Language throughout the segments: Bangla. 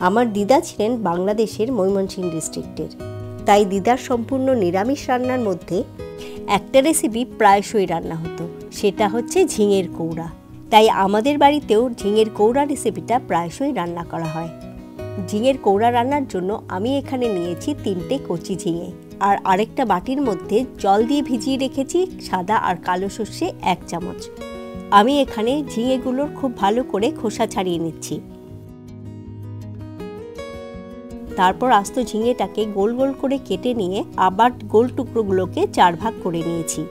আমার দিদা ছিলেন বাংলাদেশের ময়মনসিংহ ডিস্ট্রিক্টের, তাই দিদার সম্পূর্ণ নিরামিষ রান্নার মধ্যে একটা রেসিপি প্রায়শই রান্না হতো, সেটা হচ্ছে ঝিঙের কৌড়া। তাই আমাদের বাড়িতেও ঝিঙের কৌড়া রেসিপিটা প্রায়শই রান্না করা হয়। ঝিঙের কৌড়া রান্নার জন্য আমি এখানে নিয়েছি 3টে কচি ঝিঙে, আর আরেকটা বাটির মধ্যে জল দিয়ে ভিজিয়ে রেখেছি সাদা আর কালো সর্ষে 1 চামচ। আমি এখানে ঝিঙেগুলোর খুব ভালো করে খোসা ছাড়িয়ে নিচ্ছি। তারপর আস্ত ঝিঙেটাকে গোল গোল করে কেটে নিয়ে আবার গোল টুকরোগুলোকে 4 ভাগ করে নিয়েছি।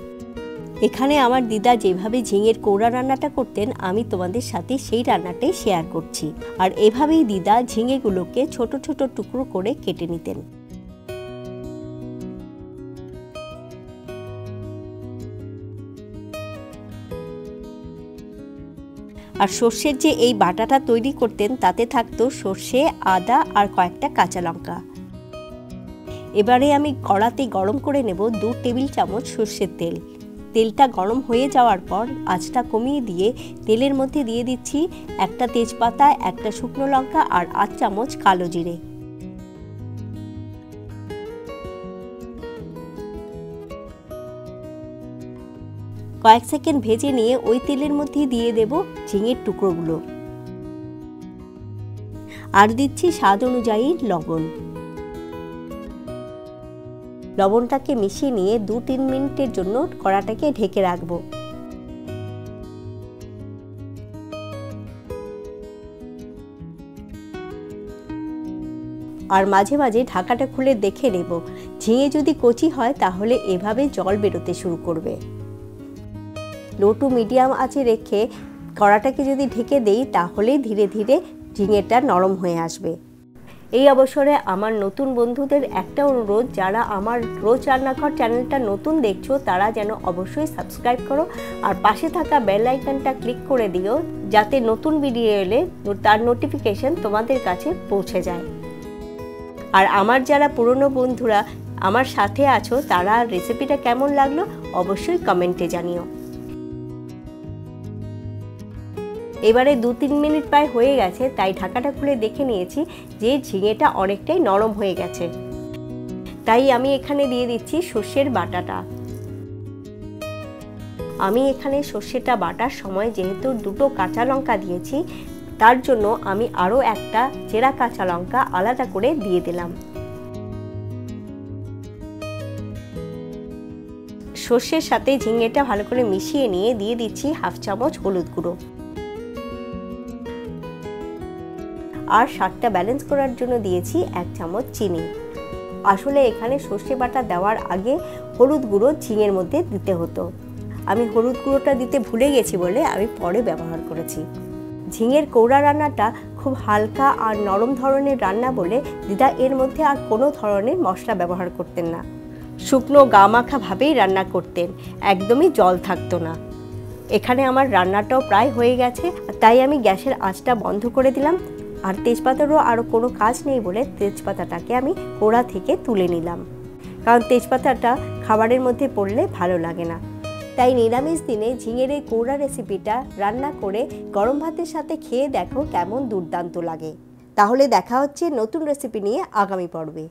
এখানে আমার দিদা যেভাবে ঝিঙের কৌড়া রান্নাটা করতেন আমি তোমাদের সাথে সেই রান্নাটাই শেয়ার করছি। আর এভাবেই দিদা ঝিঙেগুলোকে ছোট ছোট টুকরো করে কেটে নিতেন। আর সর্ষের যে এই বাটাটা তৈরি করতেন তাতে থাকতো সর্ষে, আদা আর কয়েকটা কাঁচা লঙ্কা। এবারে আমি কড়াতে গরম করে নেব 2 টেবিল চামচ সর্ষের তেল। তেলটা গরম হয়ে যাওয়ার পর আঁচটা কমিয়ে দিয়ে তেলের মধ্যে দিয়ে দিচ্ছি একটা তেজপাতা, একটা শুকনো লঙ্কা আর 8 চামচ কালো জিরে। কয়েক সেকেন্ড ভেজে নিয়ে ওই তেলের মধ্যে দিয়ে দেব ঝিঙের টুকরোগুলো, আর দিচ্ছি স্বাদ অনুযায়ী লবণ। লবণটাকে মিশিয়ে নিয়ে 2-3 মিনিটের জন্য কড়াটাকে ঢেকে রাখবো। আর মাঝে মাঝে ঢাকাটা খুলে দেখে নেব, ঝিঙে যদি কচি হয় তাহলে এভাবে জল বেরোতে শুরু করবে। লো টু মিডিয়াম আঁচে রেখে কড়াটাকে যদি ঢেকে দেই তাহলে ধীরে ধীরে ঝিঙেটা নরম হয়ে আসবে। এই অবসরে আমার নতুন বন্ধুদের একটা অনুরোধ, যারা আমার রোজ রান্নাঘর চ্যানেলটা নতুন দেখছো তারা যেন অবশ্যই সাবস্ক্রাইব করো আর পাশে থাকা বেল আইকনটা ক্লিক করে দিও, যাতে নতুন ভিডিও এলে তার নোটিফিকেশন তোমাদের কাছে পৌঁছে যায়। আর আমার যারা পুরনো বন্ধুরা আমার সাথে আছো তারা রেসিপিটা কেমন লাগলো অবশ্যই কমেন্টে জানিও। এবারে 2-3 মিনিট প্রায় হয়ে গেছে, তাই ঢাকাটা খুলে দেখে নিয়েছি যে ঝিঙেটা অনেকটাই নরম হয়ে গেছে। তাই আমি এখানে দিয়ে দিচ্ছি সর্ষের বাটাটা। আমি এখানে সর্ষেটা বাটার সময় যেহেতু 2টো কাঁচা লঙ্কা দিয়েছি, তার জন্য আমি আরও একটা চেরা কাঁচা লঙ্কা আলাদা করে দিয়ে দিলাম। সর্ষের সাথে ঝিঙেটা ভালো করে মিশিয়ে নিয়ে দিয়ে দিচ্ছি 1/2 চামচ হলুদ গুঁড়ো। আর স্বাদটা ব্যালেন্স করার জন্য দিয়েছি 1 চামচ চিনি। আসলে এখানে সর্ষে বাটা দেওয়ার আগে হলুদ গুঁড়ো ঝিঙের মধ্যে দিতে হতো, আমি হলুদ গুঁড়োটা দিতে ভুলে গেছি বলে আমি পরে ব্যবহার করেছি। ঝিঙের কৌড়া রান্নাটা খুব হালকা আর নরম ধরনের রান্না বলে দিদা এর মধ্যে আর কোনো ধরনের মশলা ব্যবহার করতেন না। শুকনো গা মাখা ভাবেই রান্না করতেন, একদমই জল থাকতো না। এখানে আমার রান্নাটাও প্রায় হয়ে গেছে, তাই আমি গ্যাসের আঁচটা বন্ধ করে দিলাম। আর তেজপাতারও আরও কোনো কাজ নেই বলে তেজপাতাটাকে আমি কড়া থেকে তুলে নিলাম, কারণ তেজপাতাটা খাবারের মধ্যে পড়লে ভালো লাগে না। তাই নিরামিষ দিনে ঝিঙের এই কৌড়া রেসিপিটা রান্না করে গরম ভাতের সাথে খেয়ে দেখো কেমন দুর্দান্ত লাগে। তাহলে দেখা হচ্ছে নতুন রেসিপি নিয়ে আগামী পর্বে।